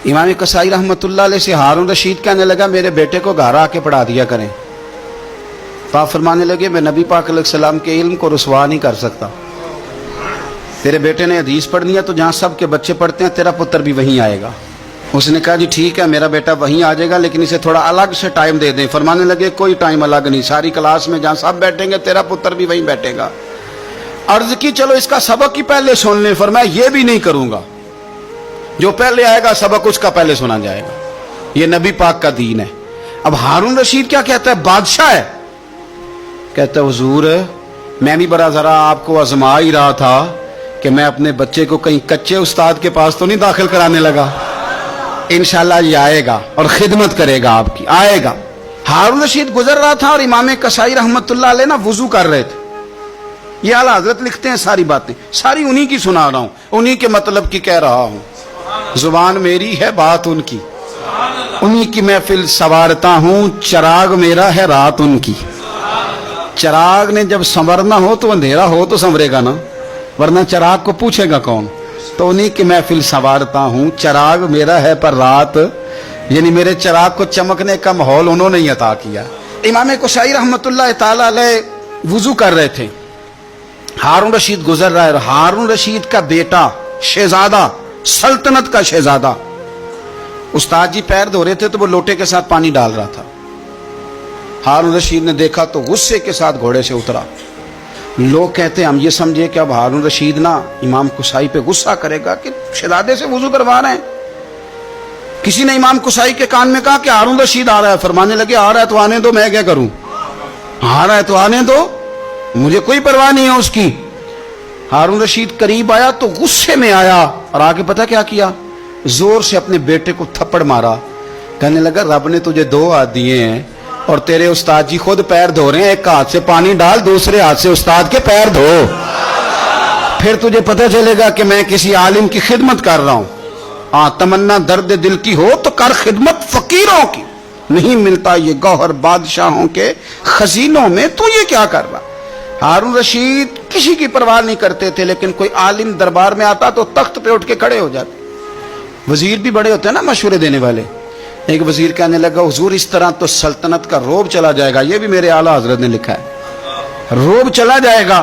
इमाम कसाई रहमतुल्लाह अलैह से हारून रशीद कहने लगा मेरे बेटे को घर आके पढ़ा दिया करें। तो आप फरमाने लगे मैं नबी पाक अलैहिस्सलाम के इल्म को रुसवा नहीं कर सकता। तेरे बेटे ने हदीस पढ़नी है तो जहाँ सब के बच्चे पढ़ते हैं तेरा पुत्र भी वहीं आएगा। उसने कहा जी ठीक है मेरा बेटा वहीं आ जाएगा, लेकिन इसे थोड़ा अलग से टाइम दे दें। फरमाने लगे कोई टाइम अलग नहीं, सारी क्लास में जहाँ सब बैठेंगे तेरा पुत्र भी वहीं बैठेगा। अर्ज की चलो इसका सबक ही पहले सुन ले। फरमाया ये भी नहीं करूंगा, जो पहले आएगा सबक उसका पहले सुना जाएगा। ये नबी पाक का दीन है। अब हारून रशीद क्या कहता है, बादशाह है, कहता है हुजूर मैं भी बड़ा जरा आपको आजमा ही रहा था कि मैं अपने बच्चे को कहीं कच्चे उस्ताद के पास तो नहीं दाखिल कराने लगा। इंशाल्लाह ये आएगा और खिदमत करेगा आपकी, आएगा। हारून रशीद गुजर रहा था और इमाम कसाई रहमतुल्लाह अलैह ना वुजू कर रहे थे। ये आला हजरत लिखते हैं सारी बातें, सारी उन्हीं की सुना रहा हूं, उन्हीं के मतलब की कह रहा हूं। जुबान मेरी है बात उनकी, उन्हीं की महफिल संवारता हूं, चिराग मेरा है रात उनकी। चिराग ने जब संवरना हो तो अंधेरा हो तो संवरेगा ना, वरना चिराग को पूछेगा कौन। तो उन्हीं की महफिल संवारता हूं, चिराग मेरा है पर रात, यानी मेरे चिराग को चमकने का माहौल उन्होंने ही अता किया। इमाम कुशाई रहमतुल्लाह ताला अलैह वुजू कर रहे थे, हारून रशीद गुजर रहा है। हारून रशीद का बेटा शहजादा, सल्तनत का शहजादा, उस्ताद जी पैर धो रहे थे तो वो लोटे के साथ पानी डाल रहा था। हारून रशीद ने देखा तो गुस्से के साथ घोड़े से उतरा। लोग कहते हैं हम ये समझे कि अब हारून रशीद ना इमाम कुसाई पे गुस्सा करेगा कि शहजादे से वुजू करवा रहे हैं। किसी ने इमाम कुसाई के कान में कहा कि हारून रशीद आ रहा है। फरमाने लगे आ रहा है तो आने दो, मैं क्या करूं, आ रहा है तो आने दो, मुझे कोई परवाह नहीं है उसकी। हारून रशीद करीब आया तो गुस्से में आया और आगे पता क्या किया, जोर से अपने बेटे को थप्पड़ मारा। कहने लगा रब ने तुझे दो हाथ दिए हैं और तेरे उस्ताद जी खुद पैर धो रहे हैं, एक हाथ से पानी डाल, दूसरे हाथ से उस्ताद के पैर धो, फिर तुझे पता चलेगा कि मैं किसी आलिम की खिदमत कर रहा हूं। हाँ तमन्ना दर्द दिल की हो तो कर खिदमत फकीरों की, नहीं मिलता ये गौहर बादशाहों के खजीनों में, तू ये क्या कर रहा। हारून रशीद किसी की परवाह नहीं करते थे, लेकिन कोई आलिम दरबार में आता तो तख्त पे उठ के खड़े हो जाते। वजीर भी बड़े होते हैं ना मशवरे देने वाले। एक वजीर कहने लगा हुजूर इस तरह तो सल्तनत का रोब चला जाएगा। ये भी मेरे आला हजरत ने लिखा है, रोब चला जाएगा।